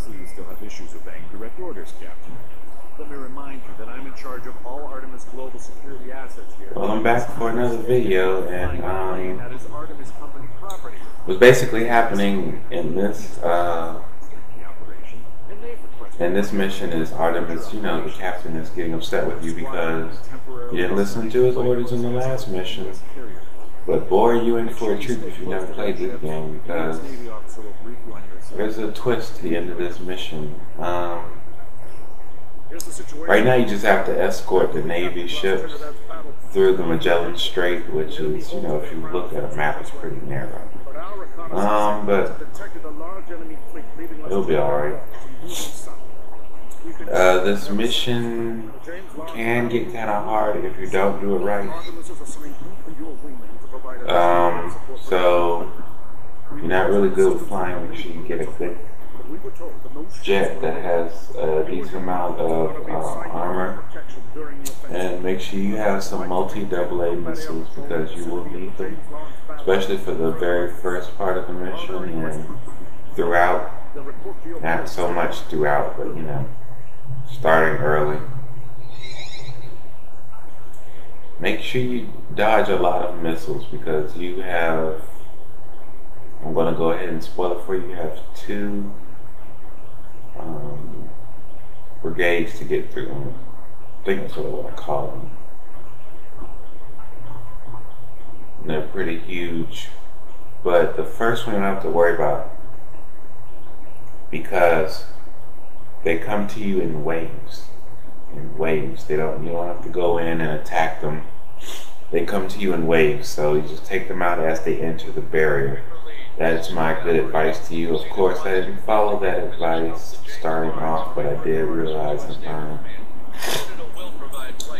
see you still have issues obeying direct orders, Captain. Let me remind you that I'm in charge of all Artemis global security assets here. Well, I'm back for another video, and what's basically happening in this mission is Artemis, you know, the captain is getting upset with you because you didn't listen to his orders in the last mission. But boy, are you in for a treat if you never played this game, because there's a twist to the end of this mission. Right now you just have to escort the Navy ships through the Magellan Strait, which is, you know, if you look at a map, it's pretty narrow. But it'll be alright. This mission can get kind of hard if you don't do it right. So you're not really good with flying. Make sure you get a good jet that has a decent amount of armor, and make sure you have some multi-AA missiles because you will need them, especially for the very first part of the mission and throughout. Not so much throughout, but you know, starting early. Make sure you dodge a lot of missiles because you have, I'm going to go ahead and spoil it for you, you have two brigades to get through. I think that's what I call them. And they're pretty huge. But the first one you don't have to worry about because they come to you in waves. You don't have to go in and attack them. They come to you in waves, so you just take them out as they enter the barrier. That's my good advice to you. Of course, I didn't follow that advice starting off, but I did realize in time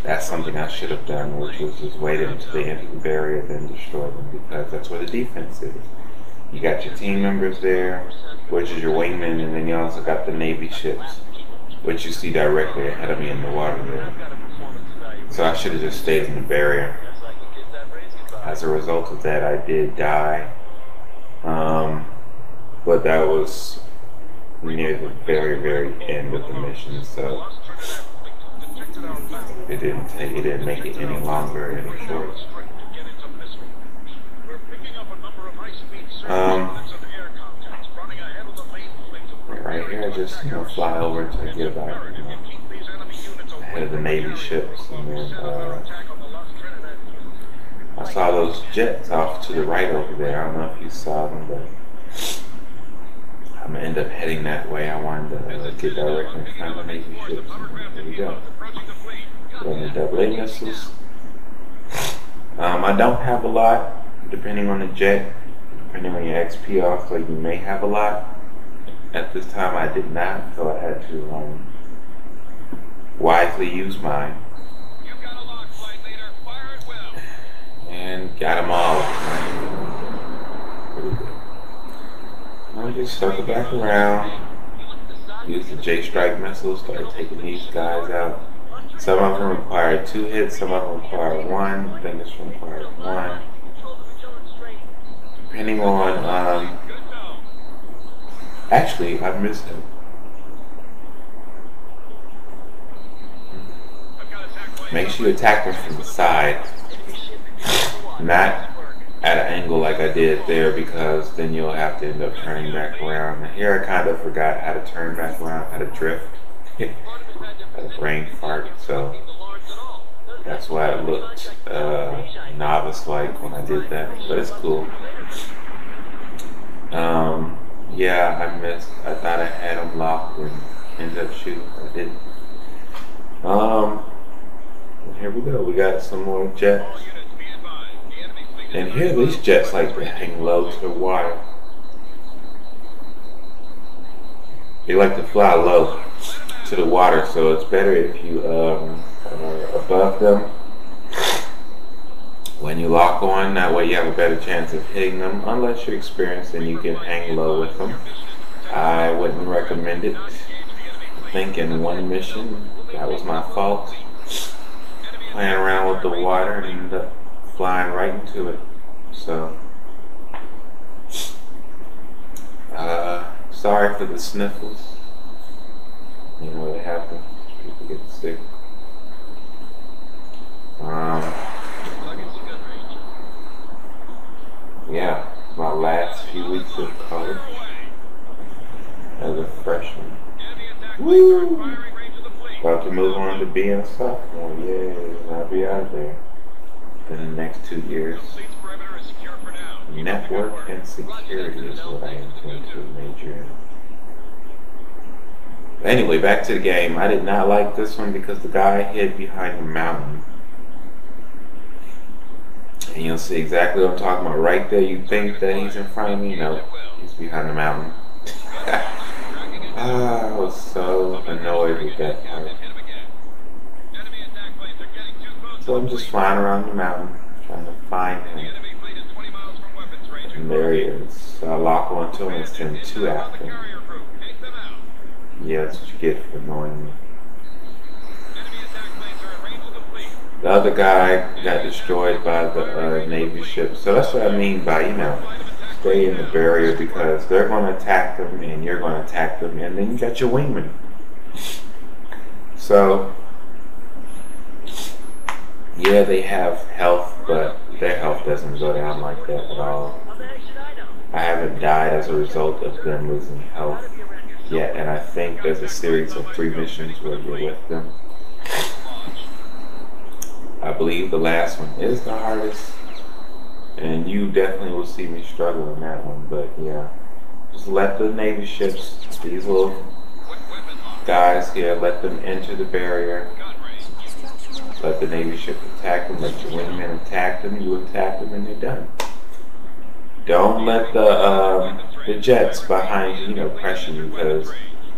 that's something I should have done, which was just wait until they enter the barrier, then destroy them, because that's where the defense is. You got your team members there, which is your wingmen, and then you also got the Navy ships, which you see directly ahead of me in the water there. So I should have just stayed in the barrier. As a result of that, I did die. But that was near the very, very end of the mission, so it didn't make it any longer, any shorter. Right here, I just fly over until I get about ahead of the Navy ships, and then I saw those jets off to the right over there. I don't know if you saw them, but I'm gonna end up heading that way. I wanted to get directly in front of the Navy ships. There we go. Running AA missiles. I don't have a lot, depending on the jet, depending on your XP also, you may have a lot. At this time I did not, so I had to wisely use mine. And got them all. Pretty good. I'll just circle back around, use the J-strike missiles, start taking these guys out. Some of them require 2 hits, some of them require 1. I think this one requires 1. Depending on, actually, I missed him. Make sure you attack them from the side, not at an angle like I did there, because then you'll have to end up turning back around. And here I kind of forgot how to turn back around, how to drift. Had a brain fart, so that's why it looked novice-like when I did that, but it's cool. Yeah, I missed. I thought I had them locked and ended up shooting. I didn't. Here we go. We got some more jets. And here these jets like to hang low to the water. They like to fly low to the water, so it's better if you are above them when you lock on. That way you have a better chance of hitting them, unless you're experienced and you can hang low with them. I wouldn't recommend it. I think in one mission, that was my fault. Playing around with the water and ended up flying right into it. So, sorry for the sniffles. You know, they have them. People get sick. Yeah, my last few weeks of college as a freshman. Woo! About to move on to being a sophomore. Yeah, I'll be out of there in the next 2 years. Network and security is what I intend to major in. Anyway, back to the game. I did not like this one because the guy hid behind a mountain. And you'll see exactly what I'm talking about. Right there, you think that he's in front of me? No, he's behind the mountain. I was so annoyed with that part. So I'm just flying around the mountain, trying to find him. And there he is. So I lock onto him and send 2 after him. Yeah, that's what you get for annoying me. The other guy got destroyed by the Navy ship. So that's what I mean by, you know, stay in the barrier, because they're going to attack them and you're going to attack them, and then you got your wingman. So, yeah, they have health, but their health doesn't go down like that at all. I haven't died as a result of them losing health yet, and I think there's a series of 3 missions where you're with them. I believe the last one is the hardest, and you definitely will see me struggle in that one, but yeah. Just let the Navy ships, these little guys here, let them enter the barrier. Let the Navy ship attack them, let your wingmen attack them, you attack them, and they're done. Don't let the jets behind you, you know, pressure you, because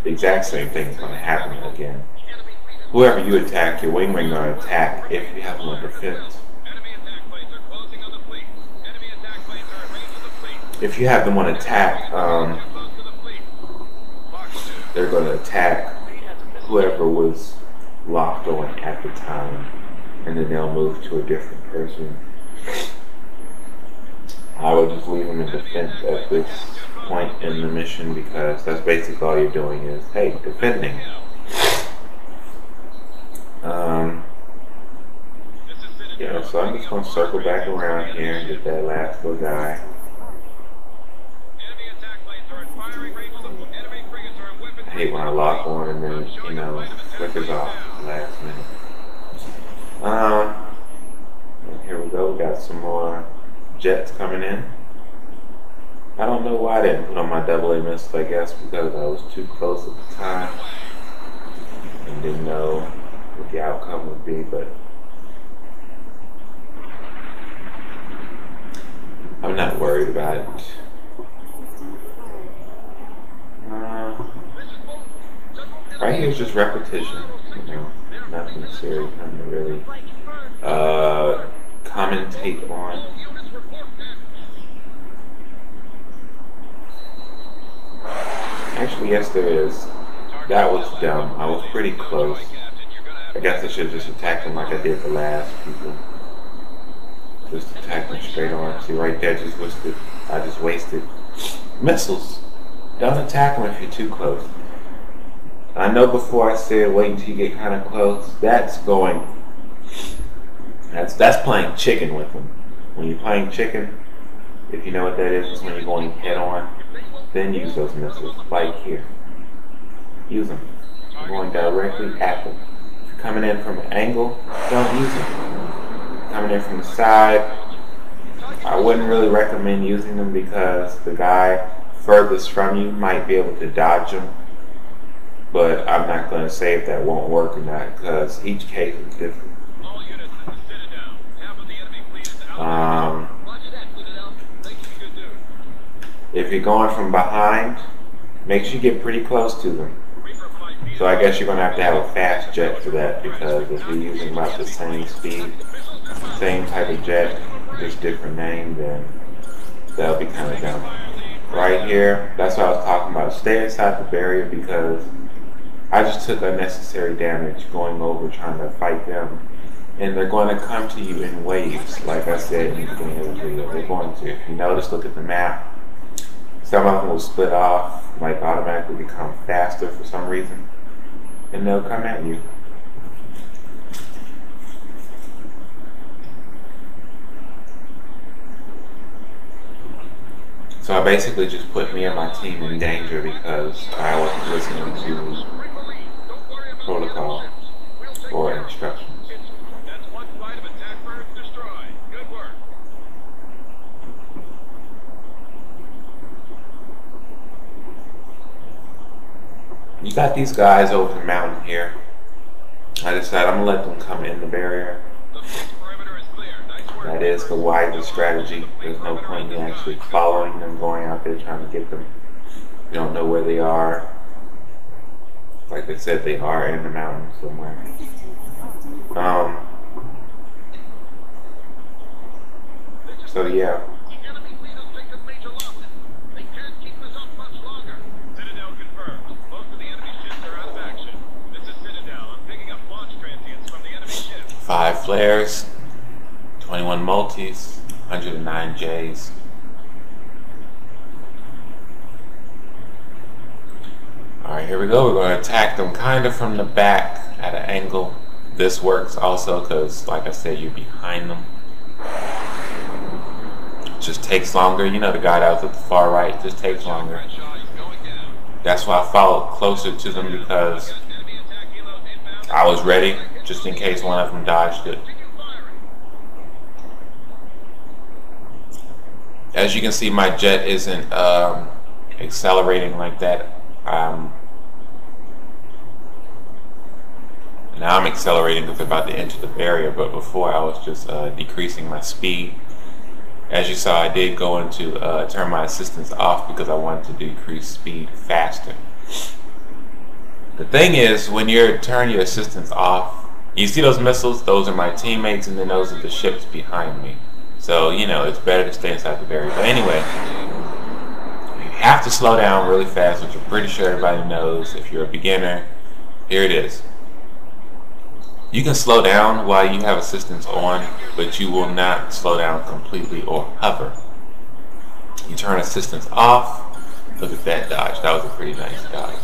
the exact same thing is going to happen again. Whoever you attack, your wingmen are going to attack if you have them on defense. If you have them on attack, they're going to attack whoever was locked on at the time, and then they'll move to a different person. I would just leave them in defense at this point in the mission, because that's basically all you're doing is, hey, defending. Yeah, so I'm just going to circle back around here and get that last little guy. I hate when I lock on and then, you know, flickers off last minute. And here we go, we got some more jets coming in. I don't know why I didn't put on my AA missile, I guess because I was too close at the time and didn't know what the outcome would be, but I'm not worried about it. Right here is just repetition, you know, nothing serious, nothing to really commentate on. Actually, yes, there is. That was dumb. I was pretty close. I guess I should have just attacked them like I did the last people. Just attack them straight on. See, right there, I just wasted missiles. Don't attack them if you're too close. I know before I said wait until you get kind of close. That's playing chicken with them. When you're playing chicken, if you know what that is when you're going head on. Then use those missiles, like here. Use them. You're going directly at them. If you're coming in from an angle, don't use them. Coming in from the side, I wouldn't really recommend using them because the guy furthest from you might be able to dodge them. But I'm not going to say if that won't work or not, because each case is different. If you're going from behind, make sure you get pretty close to them. So I guess you're going to have a fast jet for that, because if you're using about the same speed, same type of jet, just different name, then that'll be kind of dumb. Right here, that's what I was talking about. Stay inside the barrier, because I just took unnecessary damage going over trying to fight them. And they're going to come to you in waves, like I said in the beginning of the video. They're going to. If you notice, look at the map. Some of them will split off, like automatically become faster for some reason. and they'll come at you. So I basically just put me and my team in danger because I wasn't listening to protocol or instructions. You got these guys over the mountain here. I decided I'm gonna let them come in the barrier. That is the wisest strategy. There's no point in actually following them, going out there trying to get them. You don't know where they are. Like they said, they are in the mountains somewhere. So yeah. Five flares, 21 multis, 109 Js. Alright, here we go. We're going to attack them kind of from the back at an angle. This works also because, like I said, you're behind them. It just takes longer. You know, the guy that was at the far right just takes longer. That's why I followed closer to them, because I was ready just in case one of them dodged it. As you can see, my jet isn't accelerating like that. Now I'm accelerating because I'm about to enter the barrier, but before I was just decreasing my speed. As you saw, I did go into turn my assistance off because I wanted to decrease speed faster. The thing is, when you turn your assistance off, you see those missiles? Those are my teammates, and then those are the ships behind me. So, you know, it's better to stay inside the barrier. But anyway, you have to slow down really fast, which I'm pretty sure everybody knows. If you're a beginner, here it is. You can slow down while you have assistance on, but you will not slow down completely or hover. You turn assistance off. Look at that dodge. That was a pretty nice dodge.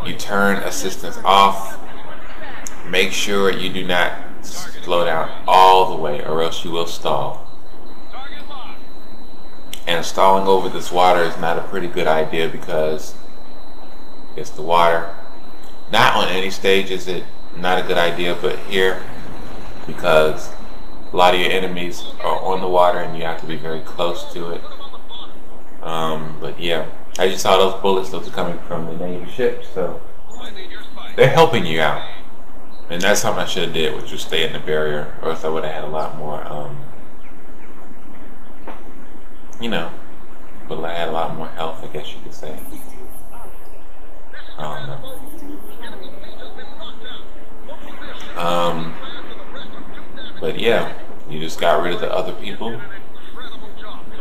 You turn assistance off. Make sure you do not slow down all the way, or else you will stall. And stalling over this water is not a pretty good idea because it's the water. Not on any stage is it not a good idea, but here, because a lot of your enemies are on the water and you have to be very close to it. But yeah, as you saw, those bullets, those are coming from the Navy ships, so they're helping you out. And that's something I should have did, was just stay in the barrier, or else I would have had a lot more, you know, but I had a lot more health, I guess you could say. I don't know. But yeah, you just got rid of the other people.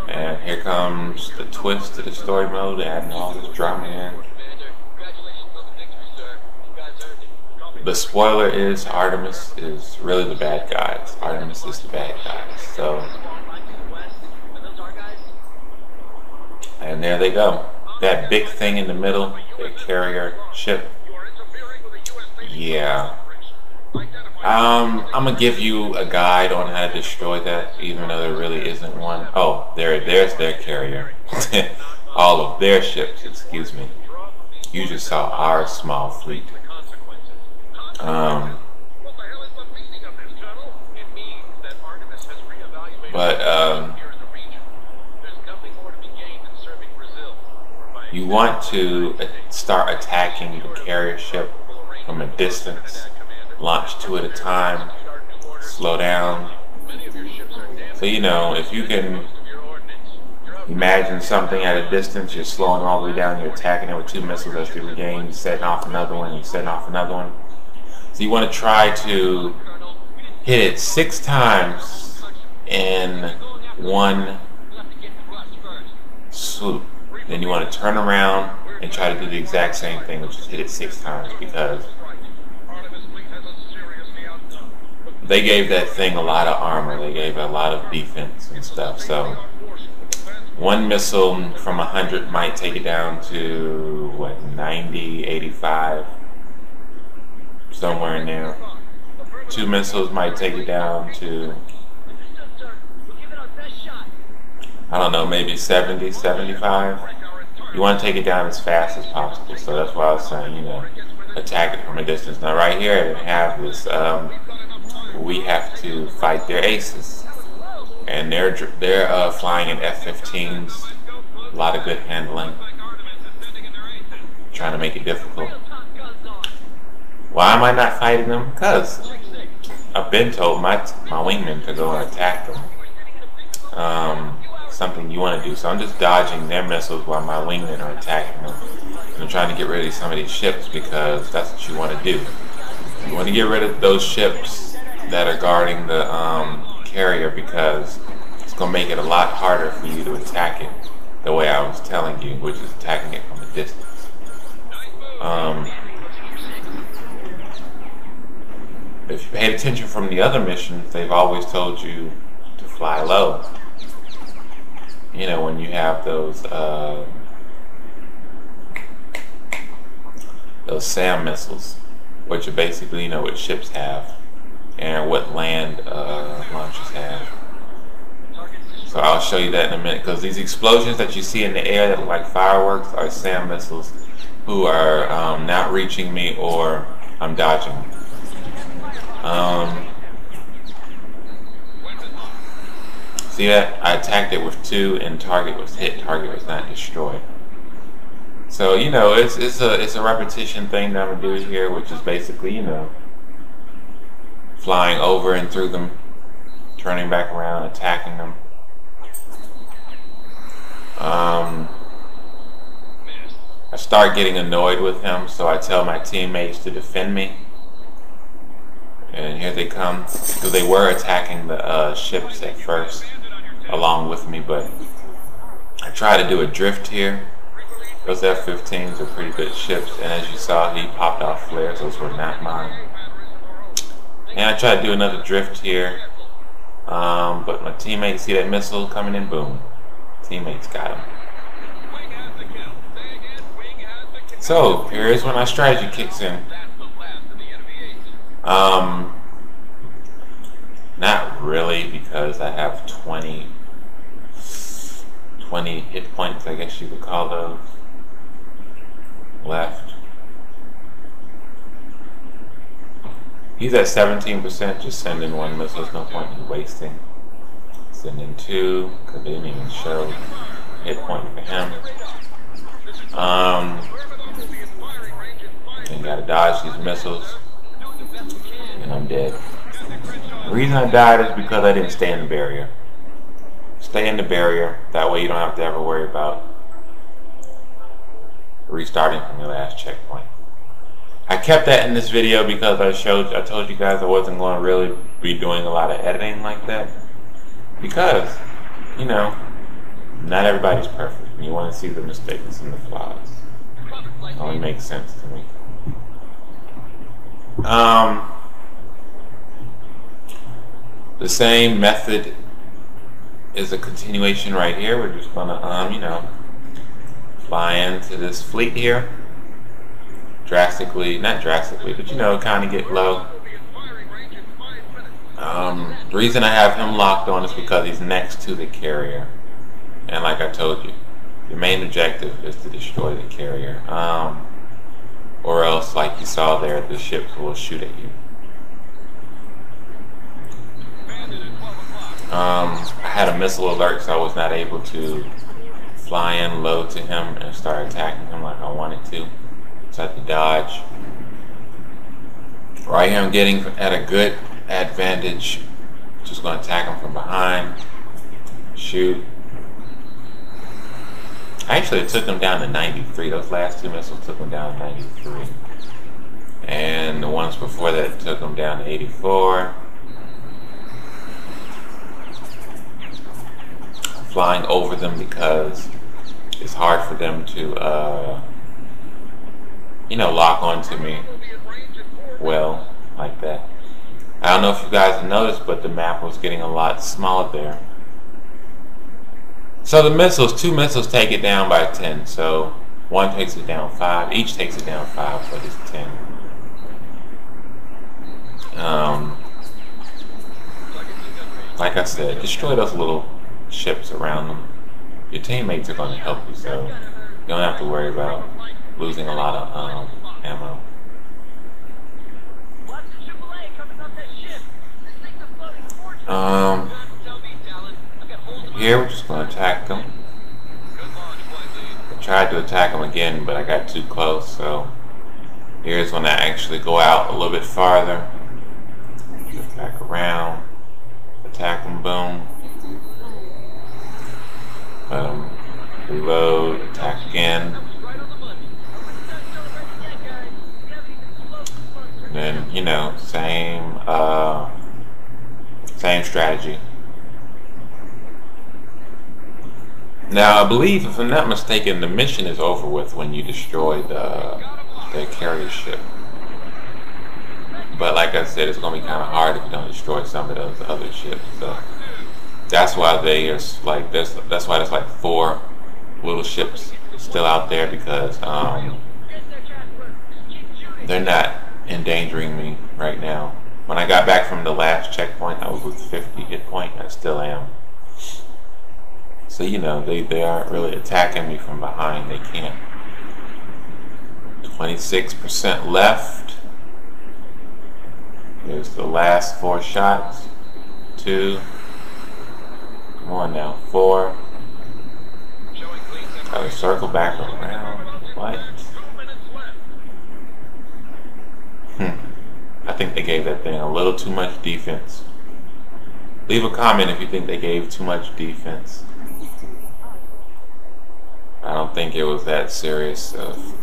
And here comes the twist to the story mode, adding all this drama in. The spoiler is Artemis is really the bad guys. Artemis is the bad guys. So, and there they go. That big thing in the middle, the carrier ship. Yeah. I'm gonna give you a guide on how to destroy that, even though there really isn't one. Oh, there's their carrier. All of their ships, excuse me. You just saw our small fleet. You want to start attacking the carrier ship from a distance. Launch two at a time. Slow down. So, you know, if you can imagine something at a distance, you're slowing all the way down, you're attacking it with two missiles as you regain, you're setting off another one, you're setting off another one. So you want to try to hit it 6 times in one swoop. Then you want to turn around and try to do the exact same thing, which is hit it 6 times, because they gave that thing a lot of armor. They gave a lot of defense and stuff. So one missile from 100 might take it down to, what, 90, 85. somewhere in there. 2 missiles might take it down to, I don't know, maybe 70, 75. You want to take it down as fast as possible. So that's why I was saying, you know, attack it from a distance. Now right here they have this, we have to fight their aces. And they're flying in F-15s. A lot of good handling. Trying to make it difficult. Why am I not fighting them? Because I've been told my wingmen to go and attack them. Something you want to do. So I'm just dodging their missiles while my wingmen are attacking them. And I'm trying to get rid of some of these ships because that's what you want to do. You want to get rid of those ships that are guarding the carrier because it's going to make it a lot harder for you to attack it the way I was telling you, which is attacking it from a distance. If you paid attention from the other missions, they've always told you to fly low. You know, when you have those SAM missiles, which are basically, you know, what ships have and what land launchers have. So I'll show you that in a minute, because these explosions that you see in the air that look like fireworks are SAM missiles who are not reaching me or I'm dodging. See that? I attacked it with 2 and target was hit. Target was not destroyed. So, you know, it's a repetition thing that I'm gonna do here, which is basically, you know, flying over and through them, turning back around, attacking them. I start getting annoyed with him, so I tell my teammates to defend me. And here they come, because they were attacking the ships at first along with me, but I try to do a drift here. Those F-15s are pretty good ships, and as you saw, he popped off flares. Those were not mine. And I try to do another drift here, but my teammates see that missile coming in, boom. Teammates got him. So here's when my strategy kicks in. Not really, because I have 20 hit points, I guess you could call those, left. He's at 17%, just send in 1 missile, there's no point in wasting. Send in 2, because they didn't even show hit point for him. And gotta dodge these missiles, and I'm dead. The reason I died is because I didn't stay in the barrier. Stay in the barrier, that way you don't have to ever worry about restarting from your last checkpoint. I kept that in this video because I told you guys I wasn't going to really be doing a lot of editing like that. Because, you know, not everybody's perfect. You want to see the mistakes and the flaws. It only makes sense to me. The same method is a continuation right here. We're just gonna, you know, fly into this fleet here. Not drastically, but you know, kind of get low. The reason I have him locked on is because he's next to the carrier. And like I told you, your main objective is to destroy the carrier. Or else, like you saw there, the ships will shoot at you. I had a missile alert, so I was not able to fly in low to him and start attacking him like I wanted to. So I had to dodge. Right here I'm getting at a good advantage. Just going to attack him from behind. Shoot. Actually, it took him down to 93. Those last 2 missiles took him down to 93. And the ones before that took him down to 84. Flying over them because it's hard for them to, you know, lock onto me well like that. I don't know if you guys have noticed, but the map was getting a lot smaller there. So the missiles, 2 missiles take it down by 10. So 1 takes it down 5. Each takes it down 5, but it's 10. Um, like I said, destroy those little ships around them. Your teammates are going to help you, so you don't have to worry about losing a lot of ammo. Here we're just going to attack them. I tried to attack them again, but I got too close, so here's when I actually go out a little bit farther. Get back around, attack them, boom. Let them reload, attack again. And then, you know, same strategy. Now, I believe, if I'm not mistaken, the mission is over with when you destroy the carrier ship. But like I said, it's going to be kind of hard if you don't destroy some of those other ships. So that's why there's like that's why there's like 4 little ships still out there, because they're not endangering me right now. When I got back from the last checkpoint, I was with 50 hit point. I still am. So, you know, they aren't really attacking me from behind. They can't. 26% left. Here's the last 4 shots. 2. Come on now. 4. Gotta circle back around. What? I think they gave that thing a little too much defense. Leave a comment if you think they gave too much defense. I don't think it was that serious of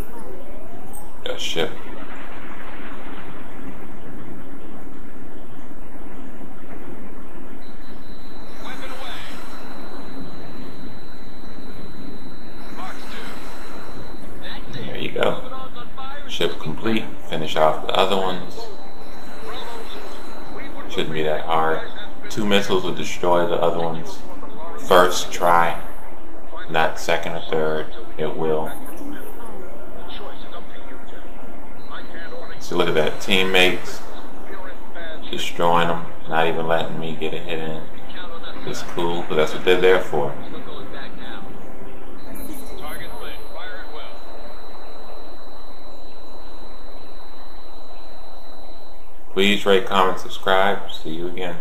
a ship. There you go. Ship complete. Finish off the other ones. Shouldn't be that hard. 2 missiles will destroy the other ones. First try. Not second or third. It will. So look at that. Teammates destroying them. Not even letting me get a hit in. It's cool, but that's what they're there for. Please rate, comment, subscribe. See you again.